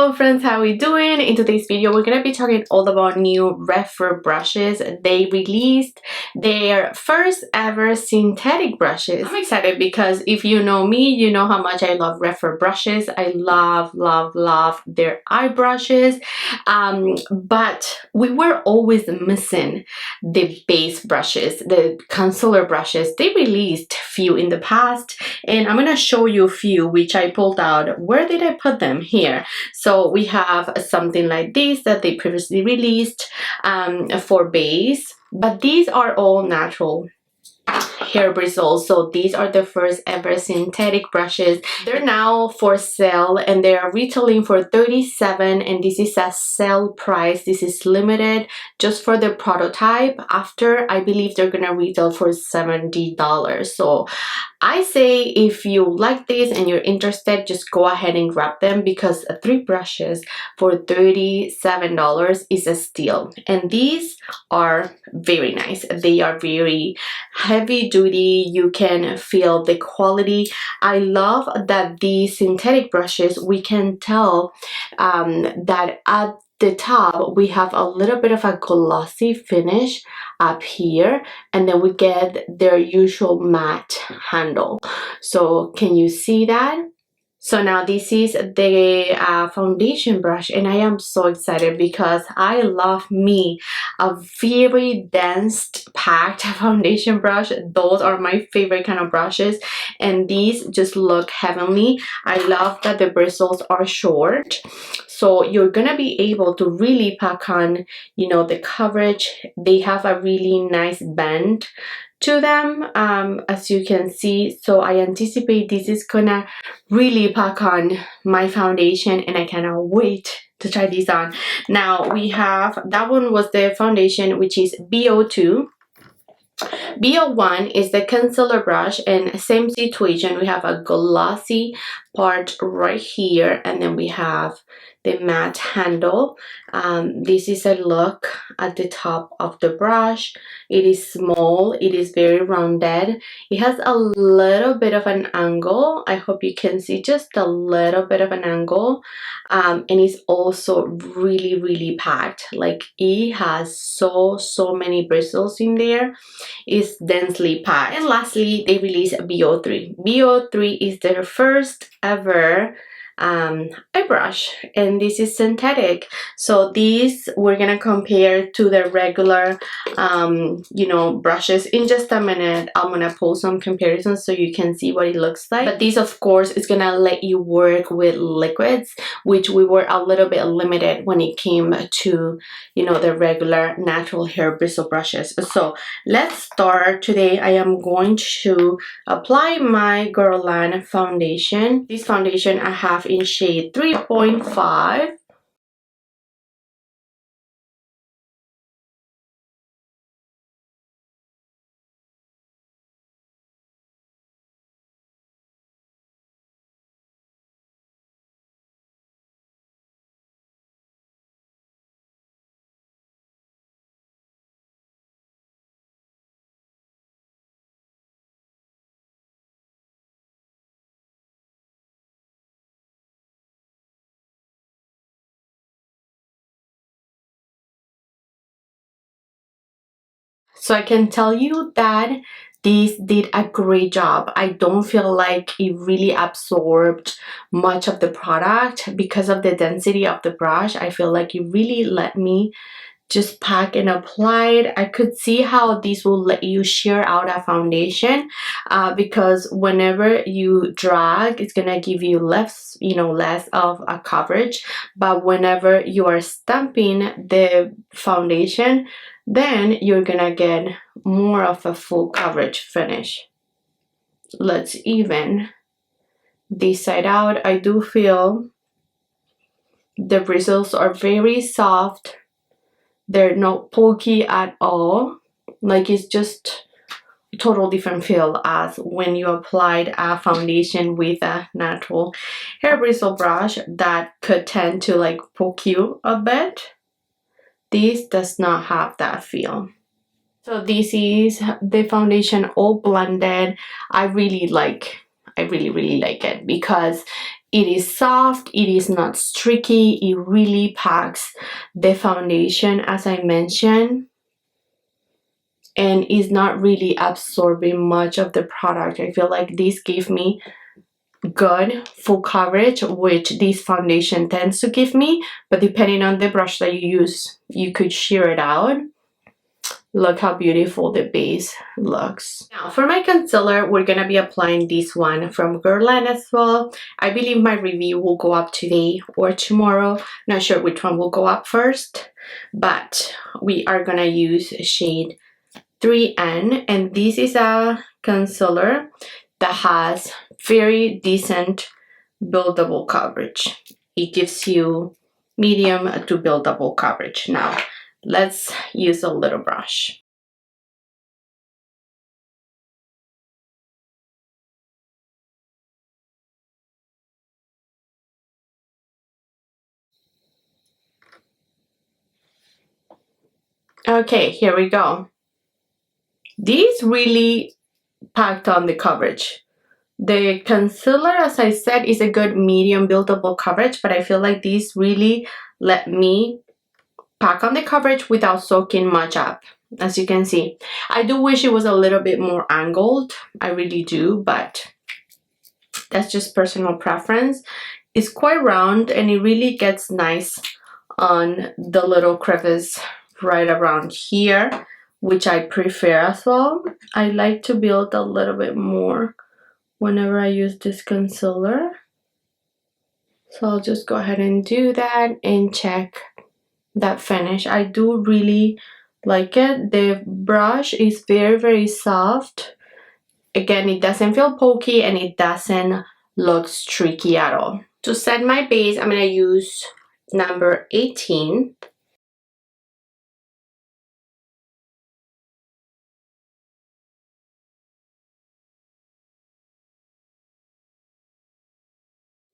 Hello friends, how are we doing? In today's video we're gonna be talking all about new REPHR brushes. They released their first ever synthetic brushes. I'm excited because if you know me, you know how much I love REPHR brushes. I love their eye brushes, but we were always missing the base brushes, the concealer brushes. They released few in the past, and I'm gonna show you a few which I pulled out. Where did I put them? Here. So we have something like this that they previously released for base, but these are all natural hair bristles. So these are the first ever synthetic brushes. They're now for sale and they are retailing for $37, and this is a sale price. This is limited just for the prototype. After, I believe they're gonna retail for $70. So I say if you like this and you're interested, just go ahead and grab them, because 3 brushes for $37 is a steal. And these are very nice. They are very heavy duty. You can feel the quality. I love that these synthetic brushes, we can tell that at the top we have a little bit of a glossy finish up here, and then we get their usual matte handle. So can you see that? So now this is the foundation brush, and I am so excited because I love me a very dense packed foundation brush. Those are my favorite kind of brushes, and these just look heavenly. I love that the bristles are short, so you're gonna be able to really pack on, you know, the coverage. They have a really nice bend to them, as you can see. So I anticipate this is gonna really pack on my foundation, and I cannot wait to try these on. Now we have, that one was the foundation, which is BO2. BO1 is the concealer brush, and same situation. We have a glossy part right here, and then we have the matte handle. This is a look at the top of the brush. It is small, it is very rounded, it has a little bit of an angle. I hope you can see just a little bit of an angle, and it's also really packed. Like, it has so many bristles in there. It's densely packed. And lastly, they released BO3. BO3 is their first ever eye brush, and this is synthetic. So these we're gonna compare to the regular you know, brushes. In just a minute I'm gonna pull some comparisons so you can see what it looks like. But this, of course, is gonna let you work with liquids, which we were a little bit limited when it came to, you know, the regular natural hair bristle brushes. So let's start. Today I am going to apply my Guerlain foundation. This foundation I have in shade 3.5. So I can tell you that this did a great job. I don't feel like it really absorbed much of the product because of the density of the brush. I feel like it really let me just pack and apply it. I could see how this will let you sheer out a foundation, because whenever you drag, it's gonna give you less, you know, less of a coverage. But whenever you are stamping the foundation, then you're gonna get more of a full coverage finish. Let's even this side out. I do feel the bristles are very soft. They're not pokey at all. Like, it's just a total different feel as when you applied a foundation with a natural hair bristle brush that could tend to like poke you a bit. This does not have that feel. So this is the foundation all blended. I really like it because It is soft, it is not streaky, it really packs the foundation as I mentioned, and is not really absorbing much of the product. I feel like this gave me good full coverage, which this foundation tends to give me, but depending on the brush that you use, you could shear it out. Look how beautiful the base looks. Now for my concealer, we're gonna be applying this one from Guerlain as well. I believe my review will go up today or tomorrow. Not sure which one will go up first, but we are gonna use shade 3N, and this is a concealer that has very decent buildable coverage. It gives you medium to buildable coverage. Now let's use a little brush. Okay, here we go. These really packed on the coverage. The concealer, as I said, is a good medium buildable coverage, but I feel like these really let me pack on the coverage without soaking much up. As you can see, I do wish it was a little bit more angled. I really do, but that's just personal preference. It's quite round and it really gets nice on the little crevice right around here, which I prefer as well. I like to build a little bit more whenever I use this concealer. So I'll just go ahead and do that and check that finish. I do really like it. The brush is very soft. Again, it doesn't feel pokey and it doesn't look streaky at all. To set my base, I'm going to use number 18.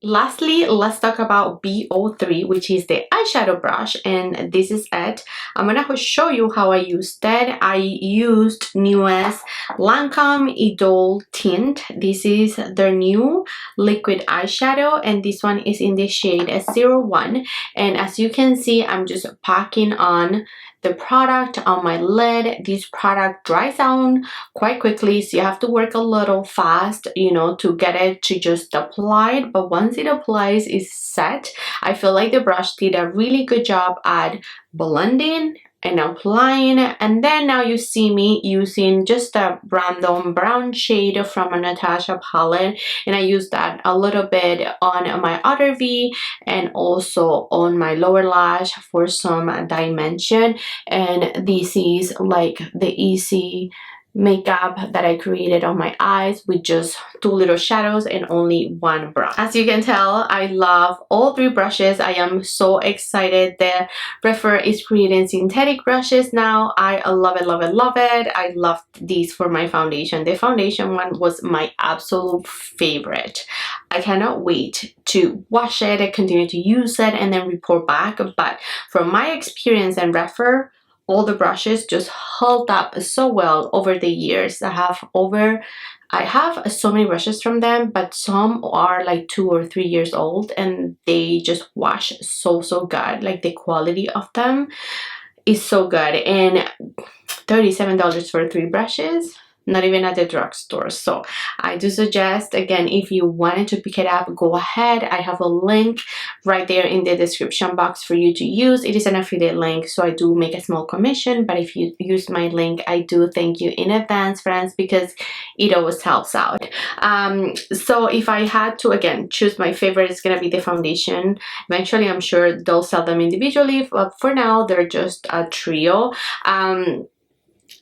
Lastly, let's talk about BO3, which is the eyeshadow brush, and this is it. I'm gonna show you how I used it. I used newest Lancome Idole tint. This is their new liquid eyeshadow, and this one is in the shade 01. And as you can see, I'm just packing on the product on my lid. This product dries down quite quickly, so you have to work a little fast, you know, to get it to just apply it. But once it applies, it's set. I feel like the brush did a really good job at blending and applying, and then now you see me using just a random brown shade from a Natasha palette, and I use that a little bit on my outer V and also on my lower lash for some dimension. And this is like the easy makeup that I created on my eyes with just 2 little shadows and only 1 brush. As you can tell, I love all 3 brushes. I am so excited that REPHR is creating synthetic brushes now. I love it, love it, love it. I loved these for my foundation. The foundation one was my absolute favorite. I cannot wait to wash it and continue to use it and then report back. But from my experience in REPHR, all the brushes just held up so well over the years. I have so many brushes from them, but some are like 2 or 3 years old and they just wash so good. Like the quality of them is so good, and $37 for 3 brushes, not even at the drugstore. So I do suggest, again, if you wanted to pick it up, go ahead. I have a link right there in the description box for you to use. It is an affiliate link, so I do make a small commission, but if you use my link, I do thank you in advance, friends, because it always helps out. So if I had to, again, choose my favorite, it's gonna be the foundation. Eventually, I'm sure they'll sell them individually, but for now, they're just a trio.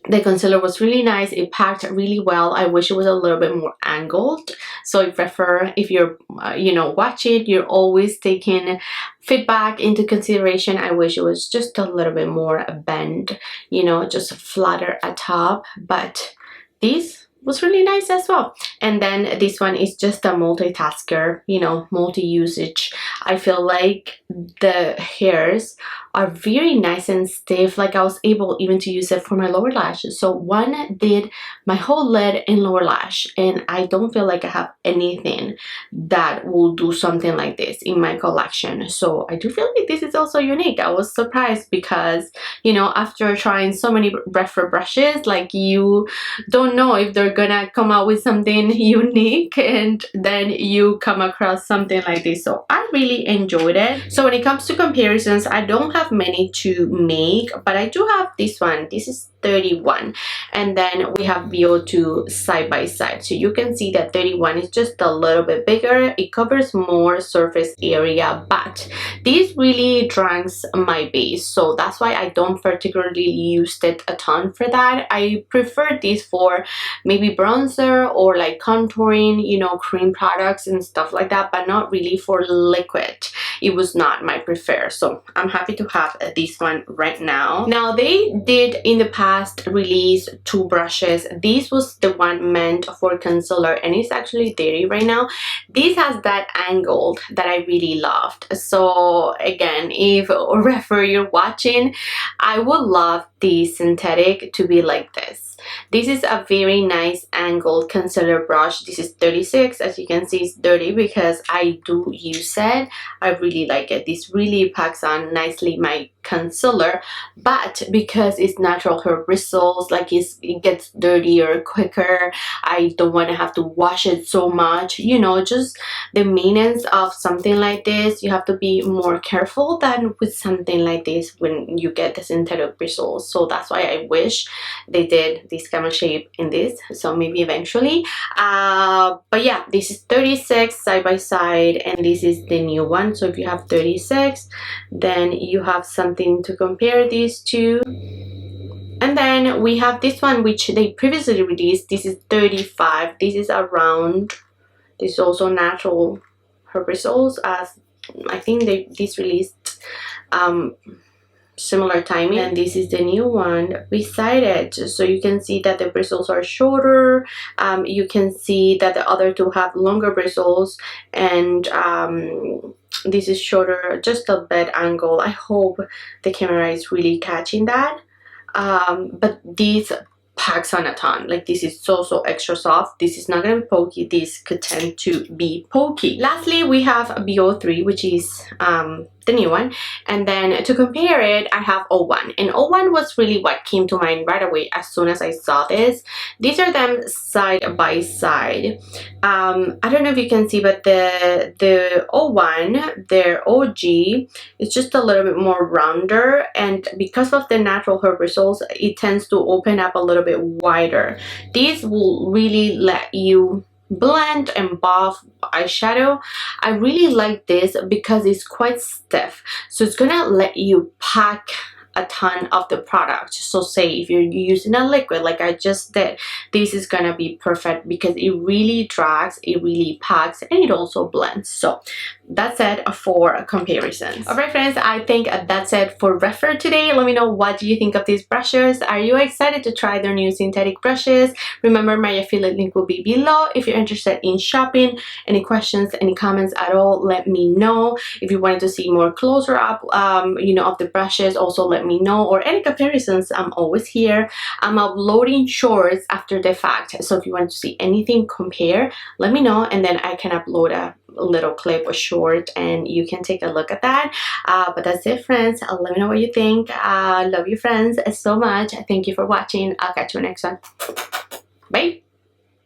The concealer was really nice. It packed really well. I wish it was a little bit more angled. So if you're you know, watch it, you're always taking feedback into consideration. I wish it was just a little bit more bend, you know, just flatter at top. But these was really nice as well. And then this one is just a multitasker, you know, multi-usage. I feel like the hairs are very nice and stiff. Like I was able even to use it for my lower lashes. So one did my whole lid and lower lash, and I don't feel like I have anything that will do something like this in my collection. So I do feel like this is also unique. I was surprised because, you know, after trying so many REPHR brushes, like you don't know if they're gonna come out with something unique, and then you come across something like this. So I really enjoyed it. So when it comes to comparisons, I don't have many to make, but I do have this one. This is 31, and then we have VO2 side by side. So you can see that 31 is just a little bit bigger. It covers more surface area, but this really drinks my base, so that's why I don't particularly use it a ton for that. I prefer this for maybe bronzer or like contouring, you know, cream products and stuff like that, but not really for liquid. It was not my preferred, so I'm happy to have this one right now. Now they did in the past release two brushes. This was the one meant for concealer, and it's actually dirty right now. This has that angled that I really loved. So again, if REPHR you're watching, I would love the synthetic to be like this. This is a very nice angled concealer brush. This is 36. As you can see, it's dirty because I do use it. I really like it. This really packs on nicely my concealer, but because it's natural hair bristles, like it gets dirtier quicker. I don't want to have to wash it so much, you know. Just the maintenance of something like this, you have to be more careful than with something like this when you get the synthetic bristles. So that's why I wish they did this kind of shape in this, so maybe eventually. But yeah, this is 36 side by side, and this is the new one. So if you have 36, then you have something to compare these to. And then we have this one, which they previously released. This is 35. This is around, this is also natural hair bristles, as I think this released similar timing. And this is the new one beside it. So you can see that the bristles are shorter. You can see that the other two have longer bristles, and this is shorter, just a bit angle. I hope the camera is really catching that. But these packs on a ton. Like this is so extra soft. This is not gonna be pokey. This could tend to be pokey. Lastly, we have BO3, which is the new one, and then to compare it, I have 01, and 01 was really what came to mind right away as soon as I saw this. These are them side by side. I don't know if you can see, but the 01, their OG, is just a little bit more rounder, and because of the natural hair bristles, it tends to open up a little bit wider. These will really let you blend and buff eyeshadow. I really like this because it's quite stiff, so it's gonna let you pack a ton of the product. So say if you're using a liquid like I just did, this is gonna be perfect because it really drags, it really packs, and it also blends. So that's it for comparisons. Alright friends, I think that's it for REPHR today. Let me know, what do you think of these brushes? Are you excited to try their new synthetic brushes? Remember, my affiliate link will be below if you're interested in shopping. Any questions, any comments at all, let me know. If you wanted to see more closer up you know, of the brushes, also let me know, or any comparisons. I'm always here. I'm uploading shorts after the fact, so if you want to see anything compare, let me know, and then I can upload a little clip or short and you can take a look at that. But that's it friends. Let me know what you think. Love you friends so much. Thank you for watching. I'll catch you next one. Bye.